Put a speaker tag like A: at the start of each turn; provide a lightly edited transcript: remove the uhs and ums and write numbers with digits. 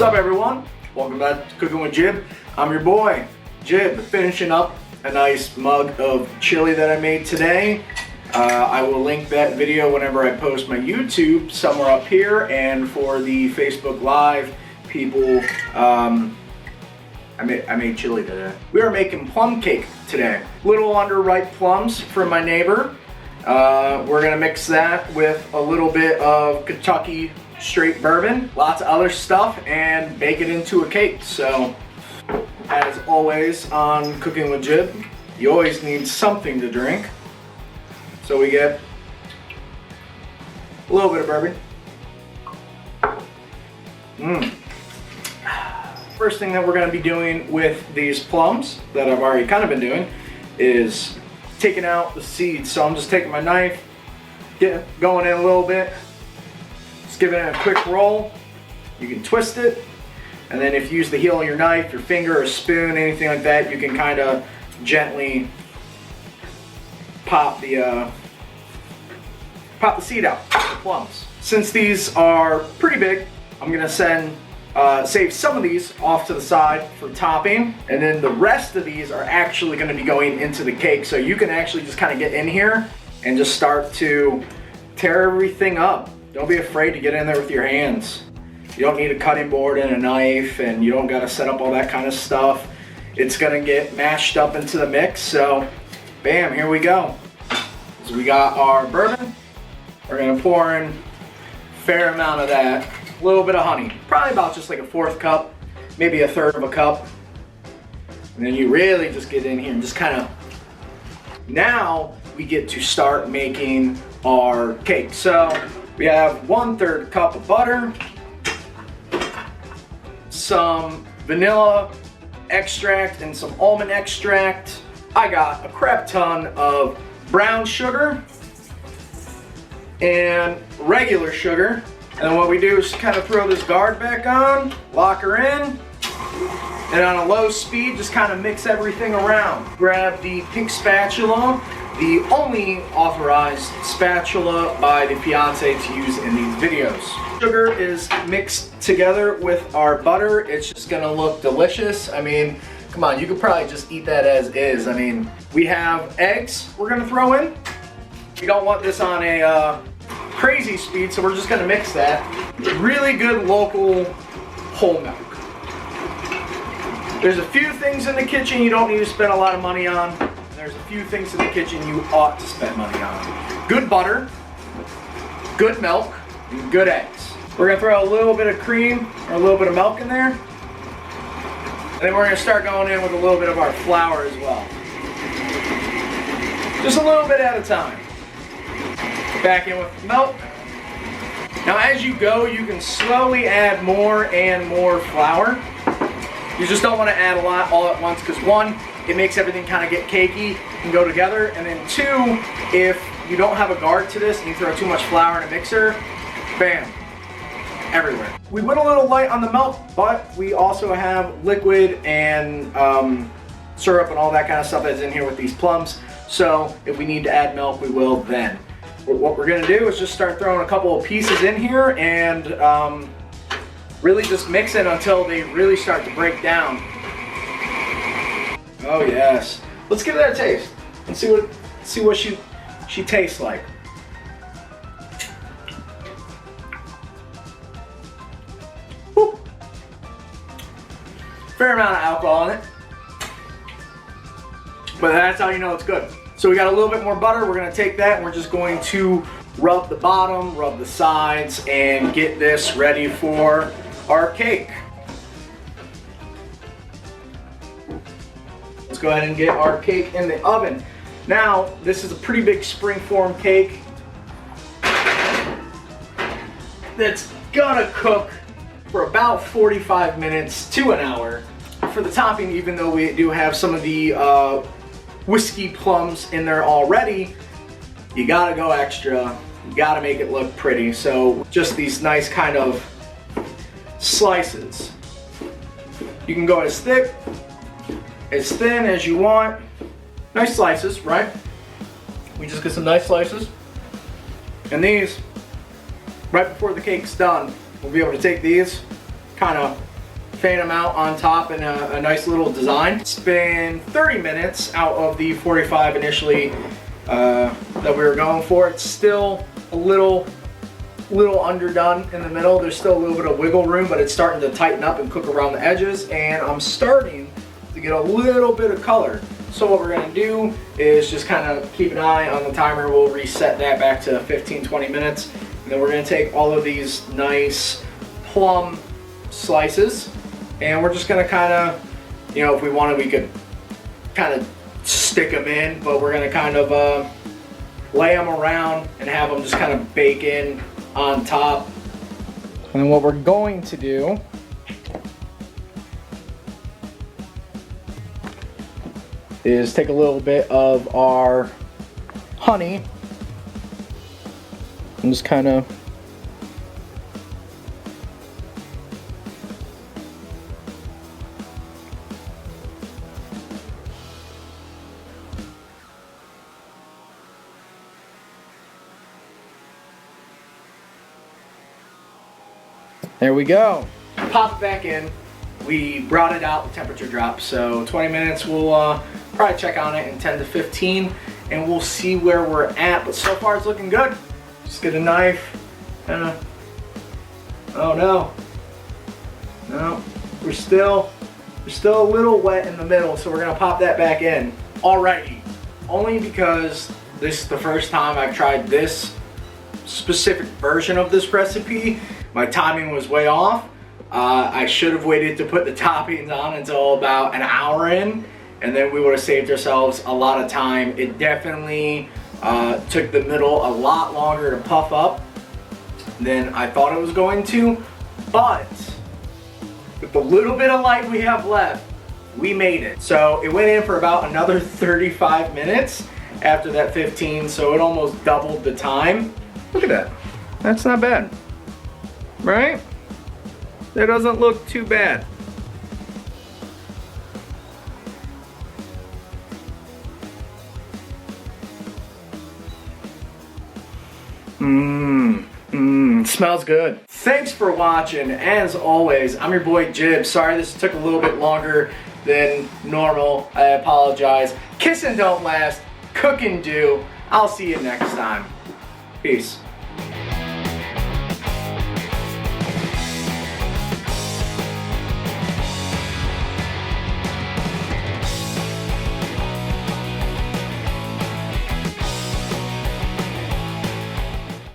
A: up, everyone? Welcome back to Cooking with Jib. I'm your boy, Jib, finishing up a nice mug of chili that I made today. I will link that video whenever I post my YouTube somewhere up here, and for the Facebook Live people, I made chili today. We are making plum cake today. Little underripe plums from my neighbor. We're gonna mix that with a little bit of Kentucky straight bourbon, lots of other stuff, and bake it into a cake. So, as always on Cooking with Jib, you always need something to drink. So we get a little bit of bourbon. First thing that we're going to be doing with these plums that I've already kind of been doing is taking out the seeds. So I'm just taking my knife, going in a little bit, just giving it a quick roll. You can twist it, and then if you use the heel of your knife, your finger, or a spoon, anything like that, you can kind of gently pop the seed out, the plums. Since these are pretty big, I'm gonna save some of these off to the side for topping, and then the rest of these are actually gonna be going into the cake. So you can actually just kind of get in here and just start to tear everything up. Don't be afraid to get in there with your hands. You don't need a cutting board and a knife, and you don't gotta set up all that kind of stuff. It's gonna get mashed up into the mix, so bam, here we go. So we got our bourbon. We're gonna pour in a fair amount of that. A little bit of honey, probably about just like a 1/4 cup, maybe a 1/3 of a cup. And then you really just get in here and just kind of, now we get to start making our cake. So we have 1/3 cup of butter, some vanilla extract and some almond extract. I got a crap ton of brown sugar and regular sugar. And then what we do is kind of throw this guard back on, lock her in, and on a low speed, just kind of mix everything around. Grab the pink spatula, the only authorized spatula by the fiance to use in these videos. Sugar is mixed together with our butter. It's just gonna look delicious. I mean, come on, you could probably just eat that as is. I mean, we have eggs we're gonna throw in. We don't want this on a crazy speed, so we're just gonna mix that. Really good local whole milk. There's a few things in the kitchen you don't need to spend a lot of money on. And there's a few things in the kitchen you ought to spend money on. Good butter, good milk, and good eggs. We're gonna throw a little bit of cream or a little bit of milk in there. And then we're gonna start going in with a little bit of our flour as well. Just a little bit at a time. Back in with milk. Now as you go, you can slowly add more and more flour. You just don't want to add a lot all at once, because one, it makes everything kind of get cakey and go together, and then two, if you don't have a guard to this and you throw too much flour in a mixer, bam, everywhere. We went a little light on the milk, but we also have liquid and syrup and all that kind of stuff that's in here with these plums. So if we need to add milk, we will then. What we're gonna do is just start throwing a couple of pieces in here and really just mix it until they really start to break down. Oh yes. Let's give that a taste and see what she tastes like. Woo. Fair amount of alcohol in it, but that's how you know it's good. So we got a little bit more butter. We're gonna take that and we're just going to rub the bottom, rub the sides, and get this ready for our cake. Let's go ahead and get our cake in the oven. Now, this is a pretty big springform cake that's gonna cook for about 45 minutes to an hour. For the topping, even though we do have some of the whiskey plums in there already, you gotta go extra. You gotta make it look pretty. So just these nice kind of slices. You can go as thick, as thin as you want. Nice slices, right? We just get some nice slices. And these, right before the cake's done, we'll be able to take these, kind of fan them out on top in a nice little design. It's been 30 minutes out of the 45 initially that we were going for. It's still a little underdone in the middle. There's still a little bit of wiggle room, but it's starting to tighten up and cook around the edges, and I'm starting to get a little bit of color. So what we're gonna do is just kind of keep an eye on the timer. We'll reset that back to 15-20 minutes. And then we're gonna take all of these nice plum slices, and we're just gonna kind of, you know, if we wanted, we could kind of stick them in, but we're gonna kind of lay them around and have them just kind of bake in on top. And then what we're going to do is take a little bit of our honey and just kind of there we go. Pop it back in. We brought it out, the temperature dropped, so 20 minutes. We'll probably check on it in 10 to 15, and we'll see where we're at. But so far it's looking good. Just get a knife. Oh no. No, we're still a little wet in the middle, so we're gonna pop that back in. Alrighty, only because this is the first time I've tried this specific version of this recipe. My timing was way off. I should have waited to put the toppings on until about an hour in, and then we would have saved ourselves a lot of time. It definitely took the middle a lot longer to puff up than I thought it was going to, but with the little bit of light we have left, we made it. So it went in for about another 35 minutes after that 15, so it almost doubled the time. Look at that. That's not bad, right? That doesn't look too bad. Smells good. Thanks for watching. As always, I'm your boy Jib. Sorry this took a little bit longer than normal. I apologize. Kiss and don't last. Cook and do. I'll see you next time. Peace.